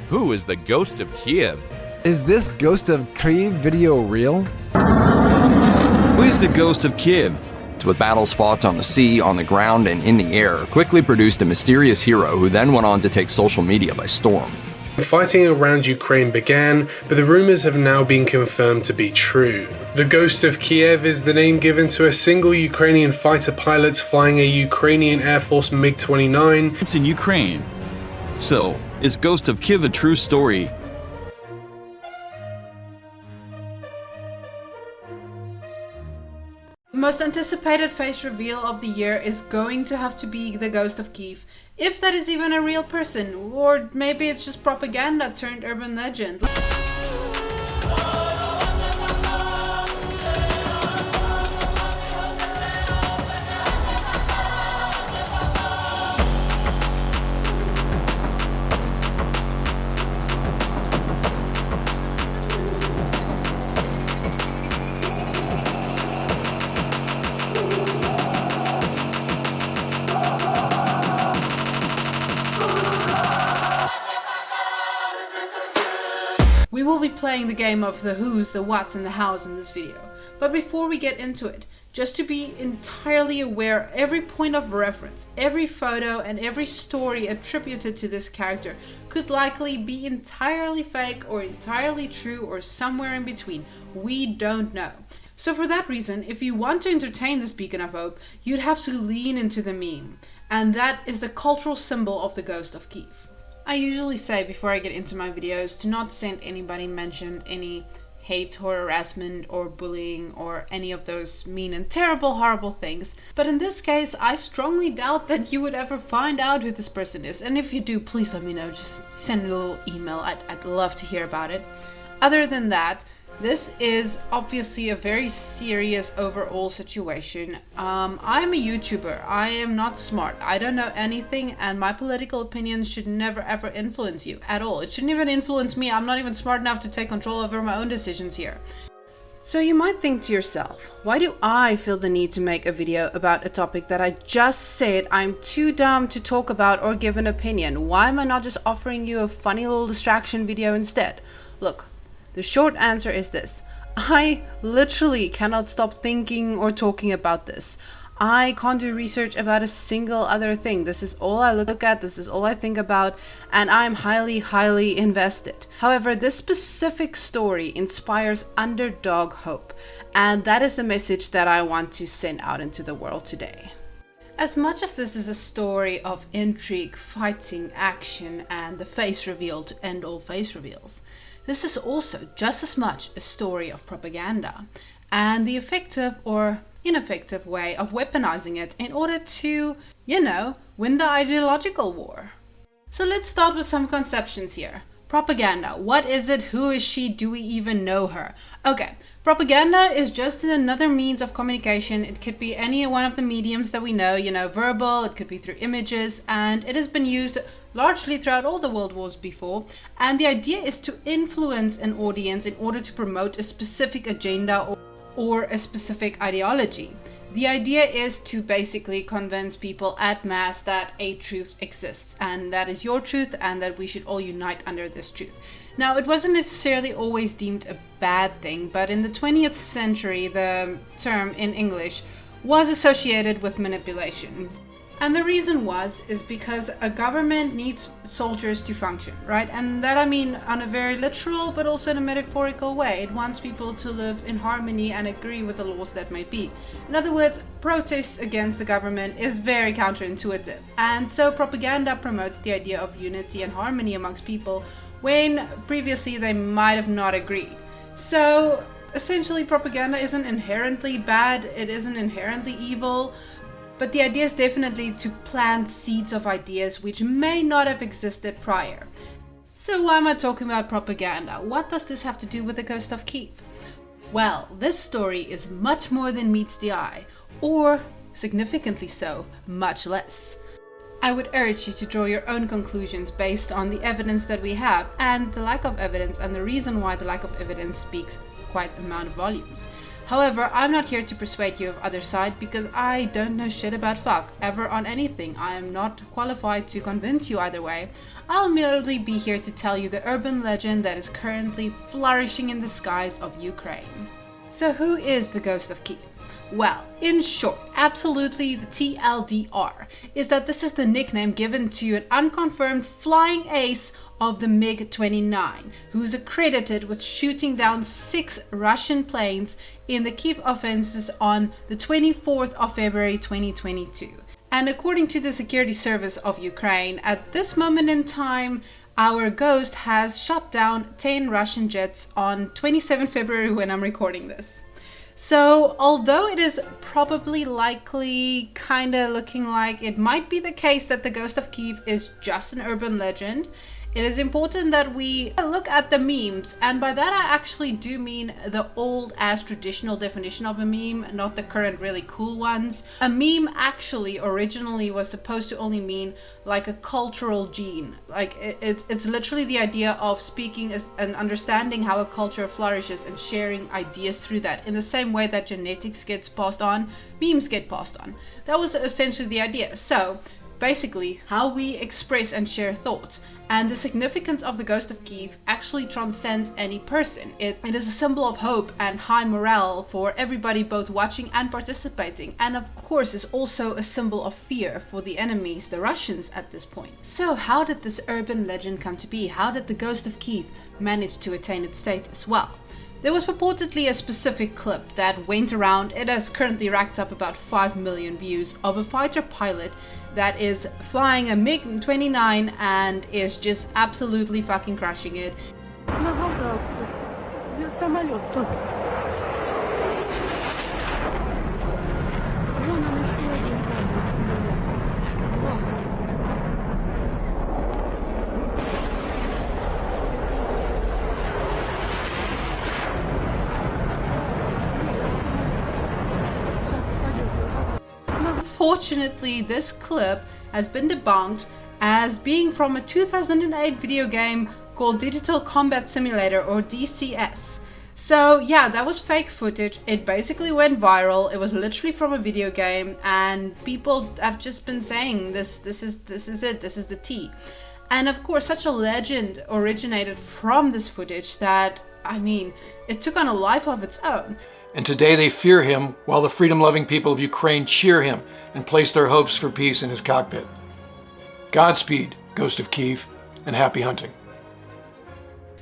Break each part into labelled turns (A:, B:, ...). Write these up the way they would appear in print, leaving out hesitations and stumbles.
A: Who is the Ghost of Kyiv?
B: Is this Ghost of Kyiv video real?
C: Who is the Ghost of Kyiv?
D: With battles fought on the sea, on the ground, and in the air, quickly produced a mysterious hero who then went on to take social media by storm.
E: The fighting around Ukraine began, but the rumors have now been confirmed to be true. The Ghost of Kyiv is the name given to a single Ukrainian fighter pilot flying a Ukrainian Air Force MiG-29.
C: It's in Ukraine. So, is Ghost of Kyiv a true story?
F: The most anticipated face reveal of the year is going to have to be the Ghost of Kyiv, if that is even a real person, or maybe it's just propaganda turned urban legend. We will be playing the game of the who's, the what's, and the how's in this video. But before we get into it, just to be entirely aware, every point of reference, every photo, and every story attributed to this character could likely be entirely fake or entirely true or somewhere in between. We don't know. So for that reason, if you want to entertain this beacon of hope, you'd have to lean into the meme. And that is the cultural symbol of the Ghost of Kyiv. I usually say before I get into my videos to not send anybody mentioned any hate or harassment or bullying or any of those mean and terrible, horrible things. But in this case, I strongly doubt that you would ever find out who this person is. And if you do, please let me know. Just send a little email. I'd love to hear about it. Other than that, this is obviously a very serious overall situation. I'm a YouTuber. I am not smart. I don't know anything, and my political opinions should never ever influence you at all. It shouldn't even influence me. I'm not even smart enough to take control over my own decisions here. So you might think to yourself, why do I feel the need to make a video about a topic that I just said I'm too dumb to talk about or give an opinion? Why am I not just offering you a funny little distraction video instead? Look. The short answer is this. I literally cannot stop thinking or talking about this. I can't do research about a single other thing. This is all I look at, this is all I think about, and I'm highly invested. However, this specific story inspires underdog hope, and that is the message that I want to send out into the world today. As much as this is a story of intrigue, fighting, action, and the face reveal to end all face reveals, this is also just as much a story of propaganda and the effective or ineffective way of weaponizing it in order to, win the ideological war. So let's start with some conceptions here. Propaganda. What is it? Who is she? Do we even know her? Okay, propaganda is just another means of communication. It could be any one of the mediums that we know, verbal, it could be through images, and it has been used largely throughout all the world wars before. And the idea is to influence an audience in order to promote a specific agenda or a specific ideology. The idea is to basically convince people at mass that a truth exists, and that is your truth, and that we should all unite under this truth. Now, it wasn't necessarily always deemed a bad thing, but in the 20th century, the term in English was associated with manipulation. And the reason is because a government needs soldiers to function, right? And that I mean on a very literal but also in a metaphorical way. It wants people to live in harmony and agree with the laws that may be. In other words, protests against the government is very counterintuitive. And so propaganda promotes the idea of unity and harmony amongst people when previously they might have not agreed. So essentially propaganda isn't inherently bad, it isn't inherently evil. But the idea is definitely to plant seeds of ideas which may not have existed prior. So why am I talking about propaganda? What does this have to do with the Ghost of Kyiv? Well, this story is much more than meets the eye, or, significantly so, much less. I would urge you to draw your own conclusions based on the evidence that we have, and the lack of evidence, and the reason why the lack of evidence speaks quite amount of volumes. However, I'm not here to persuade you of other side because I don't know shit about fuck ever on anything. I am not qualified to convince you either way. I'll merely be here to tell you the urban legend that is currently flourishing in the skies of Ukraine. So who is the Ghost of Kyiv? Well, in short, absolutely the TLDR is that this is the nickname given to an unconfirmed flying ace of the MiG-29, who's accredited with shooting down 6 Russian planes in the Kyiv offensives on the 24th of February 2022. And according to the Security Service of Ukraine, at this moment in time, our Ghost has shot down 10 Russian jets on 27 February when I'm recording this. So, although it is probably likely kinda looking like it might be the case that the Ghost of Kyiv is just an urban legend, it is important that we look at the memes, and by that I actually do mean the old ass traditional definition of a meme, not the current really cool ones. A meme actually originally was supposed to only mean like a cultural gene. Like it's literally the idea of speaking and understanding how a culture flourishes and sharing ideas through that. In the same way that genetics gets passed on, memes get passed on. That was essentially the idea. So basically how we express and share thoughts. And the significance of the Ghost of Kyiv actually transcends any person. It is a symbol of hope and high morale for everybody both watching and participating. And of course is also a symbol of fear for the enemies, the Russians at this point. So how did this urban legend come to be? How did the Ghost of Kyiv manage to attain its status? Well, there was purportedly a specific clip that went around. It has currently racked up about 5 million views of a fighter pilot that is flying a MiG-29 and is just absolutely fucking crushing it. Unfortunately, this clip has been debunked as being from a 2008 video game called Digital Combat Simulator, or DCS. So yeah, that was fake footage. It basically went viral. It was literally from a video game, and people have just been saying this is it, this is the tea. And of course, such a legend originated from this footage that, I mean, it took on a life of its own.
G: And today they fear him, while the freedom-loving people of Ukraine cheer him and place their hopes for peace in his cockpit. Godspeed, Ghost of Kyiv, and happy hunting.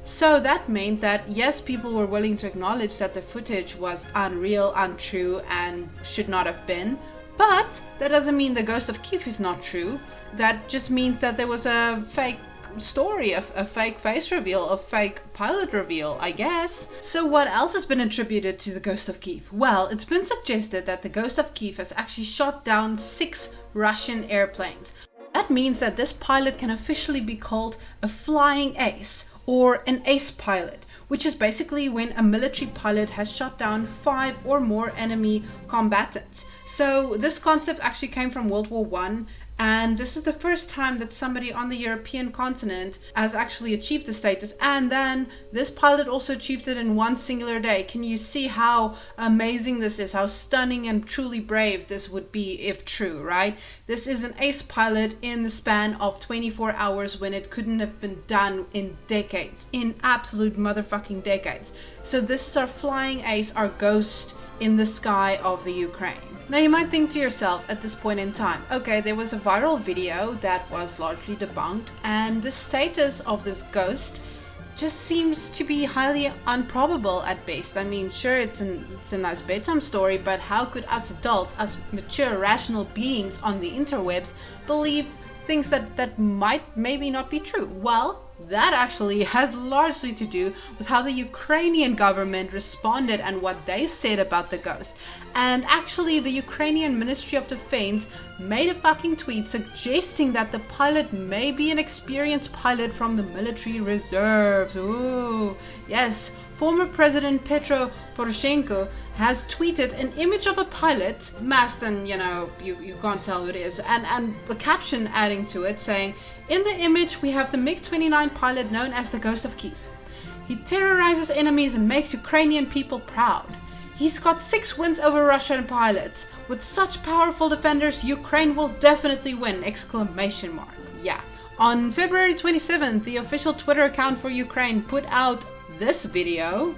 F: So that meant that yes, people were willing to acknowledge that the footage was unreal, untrue, and should not have been. But that doesn't mean the Ghost of Kyiv is not true. That just means that there was a fake story, a fake face reveal, a fake pilot reveal, I guess. So what else has been attributed to the Ghost of Kyiv? Well, it's been suggested that the Ghost of Kyiv has actually shot down 6 Russian airplanes. That means that this pilot can officially be called a flying ace, or an ace pilot, which is basically when a military pilot has shot down 5 or more enemy combatants. So this concept actually came from World War I, and this is the first time that somebody on the European continent has actually achieved the status, and then this pilot also achieved it in one singular day. Can you see how amazing this is, how stunning and truly brave this would be if true, right? This is an ace pilot in the span of 24 hours when it couldn't have been done in decades, in absolute motherfucking decades. So this is our flying ace, our ghost in the sky of the Ukraine. Now you might think to yourself at this point in time, okay, there was a viral video that was largely debunked, and the status of this ghost just seems to be highly improbable at best. I mean, sure, it's a nice bedtime story, but how could us adults, us mature, rational beings on the interwebs, believe things that might maybe not be true? Well, that actually has largely to do with how the Ukrainian government responded and what they said about the ghost. And actually, the Ukrainian Ministry of Defense made a fucking tweet suggesting that the pilot may be an experienced pilot from the military reserves. Ooh, yes. Former President Petro Poroshenko has tweeted an image of a pilot, masked, and you can't tell who it is, and a caption adding to it saying, "In the image we have the MiG-29 pilot known as the Ghost of Kyiv. He terrorizes enemies and makes Ukrainian people proud. He's got 6 wins over Russian pilots. With such powerful defenders, Ukraine will definitely win! Exclamation mark. Yeah. On February 27th, the official Twitter account for Ukraine put out this video.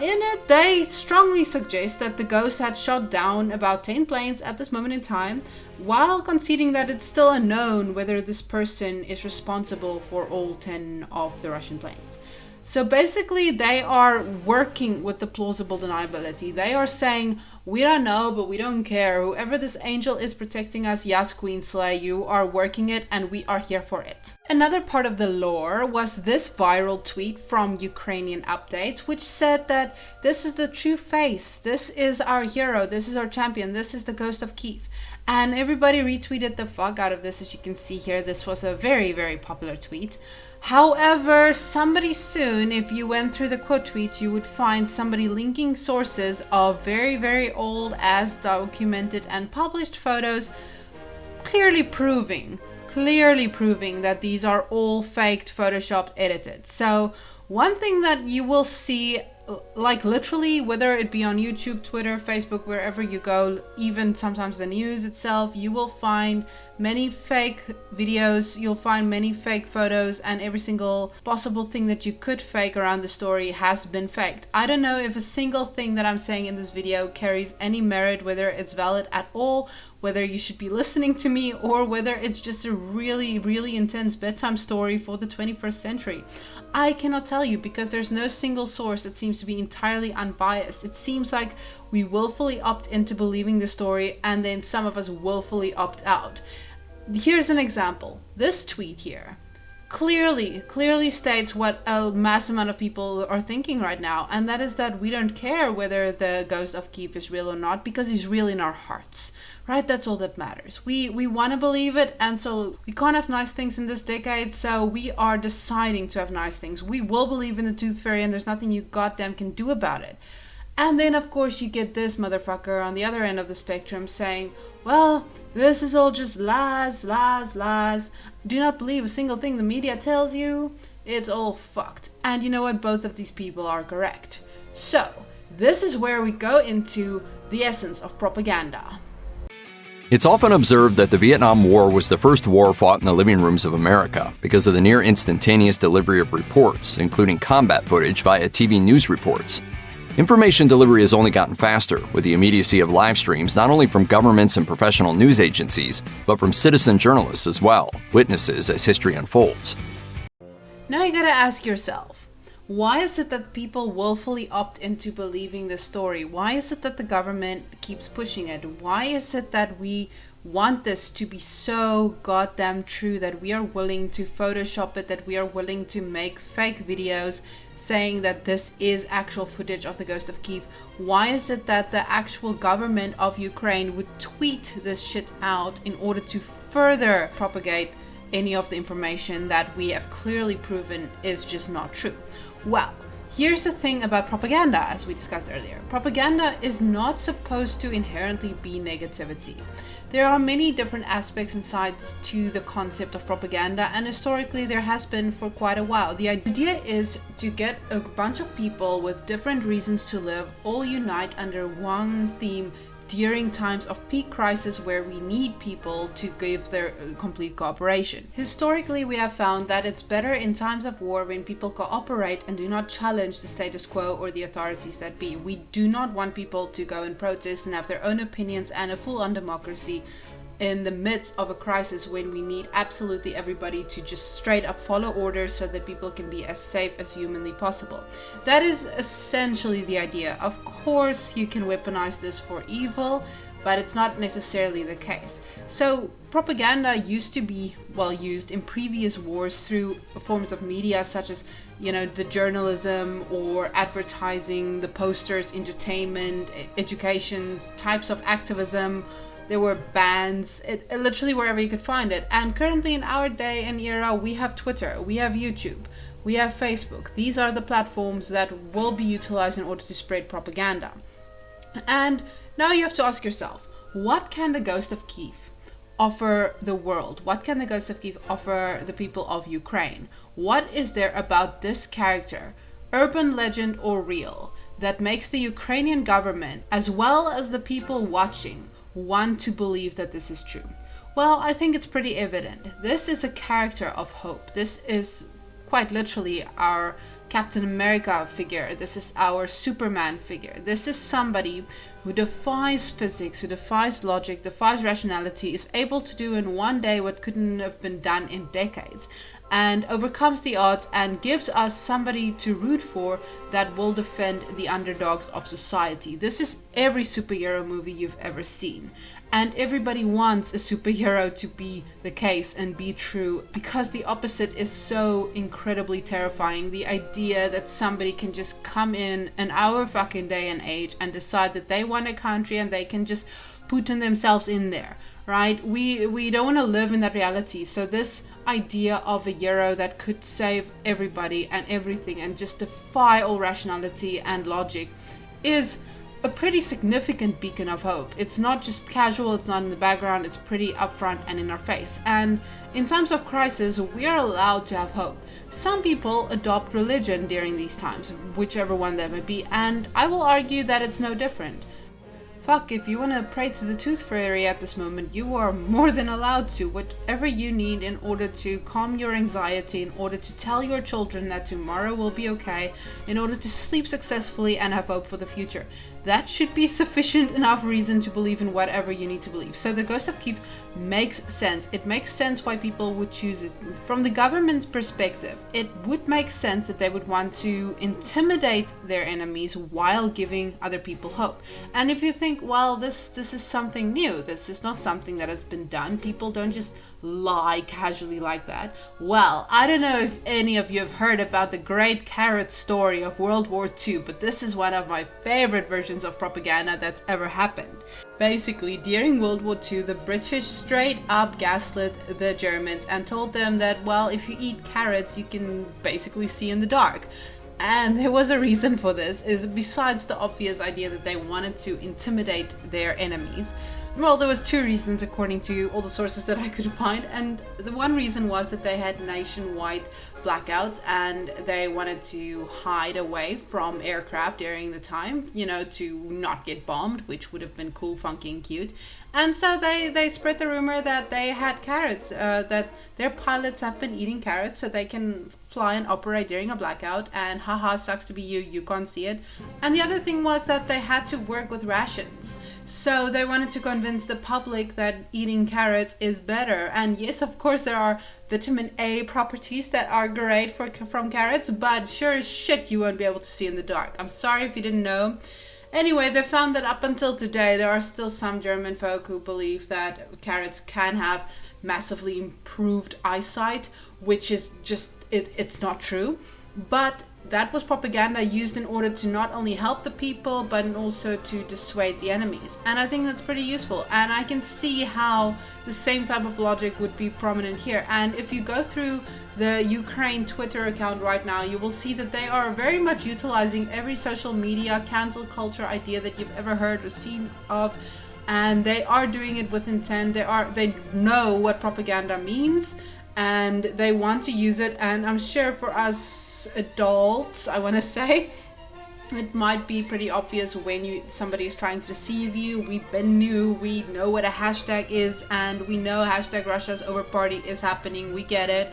F: In it, they strongly suggest that the Ghost had shot down about 10 planes at this moment in time, while conceding that it's still unknown whether this person is responsible for all 10 of the Russian planes. So basically, they are working with the plausible deniability. They are saying, we don't know, but we don't care. Whoever this angel is protecting us, yes, Queen Slay, you are working it, and we are here for it. Another part of the lore was this viral tweet from Ukrainian Updates, which said that this is the true face, this is our hero, this is our champion, this is the Ghost of Kyiv. And everybody retweeted the fuck out of this. As you can see here, this was a very, very popular tweet. However, somebody soon, if you went through the quote tweets, you would find somebody linking sources of very, very old as documented and published photos, clearly proving that these are all faked, photoshopped, edited. So one thing that you will see, like literally, whether it be on YouTube, Twitter, Facebook, wherever you go, even sometimes the news itself, you will find many fake videos, you'll find many fake photos, and every single possible thing that you could fake around the story has been faked. I don't know if a single thing that I'm saying in this video carries any merit, whether it's valid at all, whether you should be listening to me, or whether it's just a really, really intense bedtime story for the 21st century. I cannot tell you, because there's no single source that seems to be entirely unbiased. It seems like we willfully opt into believing the story, and then some of us willfully opt out. Here's an example. This tweet here clearly states what a mass amount of people are thinking right now, and that is that we don't care whether the Ghost of Kyiv is real or not, because he's real in our hearts, right? That's all that matters. We want to believe it, and so we can't have nice things in this decade, so we are deciding to have nice things. We will believe in the Tooth Fairy, and there's nothing you goddamn can do about it. And then, of course, you get this motherfucker on the other end of the spectrum saying, well, this is all just lies, lies, lies. Do not believe a single thing the media tells you. It's all fucked. And you know what? Both of these people are correct. So, this is where we go into the essence of propaganda.
D: It's often observed that the Vietnam War was the first war fought in the living rooms of America because of the near instantaneous delivery of reports, including combat footage via TV news reports. Information delivery has only gotten faster with the immediacy of live streams, not only from governments and professional news agencies, but from citizen journalists as well, witnesses as history unfolds.
F: Now you gotta ask yourself, why is it that people willfully opt into believing the story? Why is it that the government keeps pushing it? Why is it that we want this to be so goddamn true, that we are willing to Photoshop it, that we are willing to make fake videos saying that this is actual footage of the Ghost of Kyiv? Why is it that the actual government of Ukraine would tweet this shit out in order to further propagate any of the information that we have clearly proven is just not true? Well, here's the thing about propaganda, as we discussed earlier. Propaganda is not supposed to inherently be negativity. There are many different aspects and sides to the concept of propaganda, and historically there has been for quite a while. The idea is to get a bunch of people with different reasons to live all unite under one theme during times of peak crisis where we need people to give their complete cooperation. Historically, we have found that it's better in times of war when people cooperate and do not challenge the status quo or the authorities that be. We do not want people to go and protest and have their own opinions and a full-on democracy in the midst of a crisis when we need absolutely everybody to just straight up follow orders so that people can be as safe as humanly possible. That is essentially the idea. Of course, you can weaponize this for evil, but it's not necessarily the case. So propaganda used to be used in previous wars through forms of media such as, the journalism or advertising, the posters, entertainment, education, types of activism. There were bands, literally wherever you could find it. And currently in our day and era, we have Twitter, we have YouTube, we have Facebook. These are the platforms that will be utilized in order to spread propaganda. And now you have to ask yourself, what can the Ghost of Kyiv offer the world? What can the Ghost of Kyiv offer the people of Ukraine? What is there about this character, urban legend or real, that makes the Ukrainian government, as well as the people watching, want to believe that this is true? Well, I think it's pretty evident. This is a character of hope. This is quite literally our Captain America figure. This is our Superman figure. This is somebody who defies physics, who defies logic, defies rationality, is able to do in one day what couldn't have been done in decades, and overcomes the odds and gives us somebody to root for that will defend the underdogs of society. This is every superhero movie you've ever seen. And everybody wants a superhero to be the case and be true, because the opposite is so incredibly terrifying. The idea that somebody can just come in our fucking day and age and decide that they want a country and they can just Putin themselves in there, right? We don't want to live in that reality. So this idea of a hero that could save everybody and everything and just defy all rationality and logic is a pretty significant beacon of hope. It's not just casual, it's not in the background, it's pretty upfront and in our face. And in times of crisis, we are allowed to have hope. Some people adopt religion during these times, whichever one that may be, and I will argue that it's no different. Fuck, if you want to pray to the Tooth Fairy at this moment, you are more than allowed to. Whatever you need in order to calm your anxiety, in order to tell your children that tomorrow will be okay, in order to sleep successfully and have hope for the future. That should be sufficient enough reason to believe in whatever you need to believe. So the Ghost of Kyiv makes sense. It makes sense why people would choose it. From the government's perspective, it would make sense that they would want to intimidate their enemies while giving other people hope. And if you think, well, this is something new, this is not something that has been done, people don't just lie casually like that. Well, I don't know if any of you have heard about the great Carrot story of World War II, but this is one of my favorite versions of propaganda that's ever happened. Basically, during World War II, the British straight up gaslit the Germans and told them that, well, if you eat carrots, you can basically see in the dark. And there was a reason for this, is besides the obvious idea that they wanted to intimidate their enemies. Well, there was two reasons according to all the sources that I could find, and the one reason was that they had nationwide blackouts and they wanted to hide away from aircraft during the time, to not get bombed, which would have been cool, funky and cute. And so they spread the rumor that they had carrots, that their pilots have been eating carrots so they can fly and operate during a blackout, and haha, sucks to be you can't see it. And the other thing was that they had to work with rations. So they wanted to convince the public that eating carrots is better. And yes, of course, there are vitamin A properties that are great from carrots, but sure as shit you won't be able to see in the dark. I'm sorry if you didn't know. Anyway, they found that up until today, there are still some German folk who believe that carrots can have massively improved eyesight, which is just, it's not true. But that was propaganda used in order to not only help the people, but also to dissuade the enemies. And I think that's pretty useful. And I can see how the same type of logic would be prominent here. And if you go through the Ukraine Twitter account right now, you will see that they are very much utilizing every social media cancel culture idea that you've ever heard or seen of. And they are doing it with intent. They know what propaganda means, and they want to use it. And I'm sure for us adults, I want to say, it might be pretty obvious when somebody is trying to deceive you. We've been new, we know what a hashtag is, and we know hashtag Russia's over party is happening, we get it.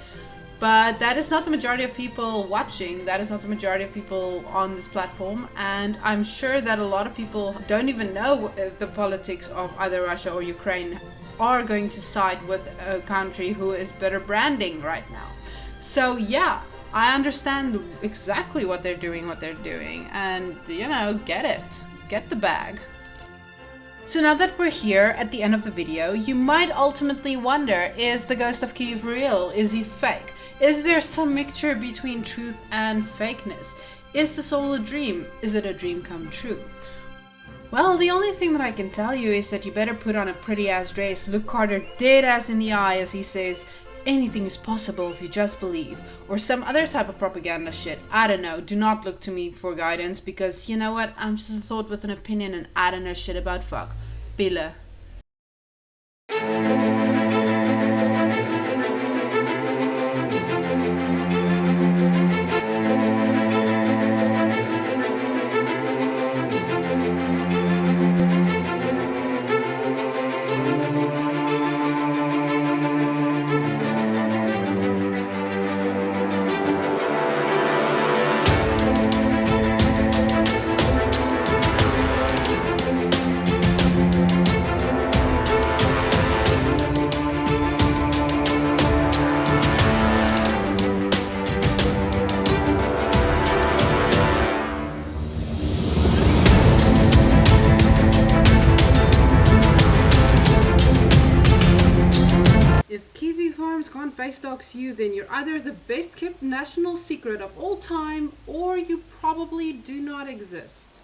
F: But that is not the majority of people watching, that is not the majority of people on this platform, and I'm sure that a lot of people don't even know if the politics of either Russia or Ukraine are going to side with a country who is better branding right now. So yeah, I understand exactly what they're doing, and get it. Get the bag. So now that we're here at the end of the video, you might ultimately wonder, is the Ghost of Kyiv real? Is he fake? Is there some mixture between truth and fakeness? Is the soul a dream? Is it a dream come true? Well, the only thing that I can tell you is that you better put on a pretty ass dress, look Carter dead ass in the eye as he says, anything is possible if you just believe, or some other type of propaganda shit. I don't know, do not look to me for guidance, because you know what, I'm just a thought with an opinion and I don't know shit about fuck. Bille.
H: If Kiwi Farms can't face dogs you, then you're either the best kept national secret of all time, or you probably do not exist.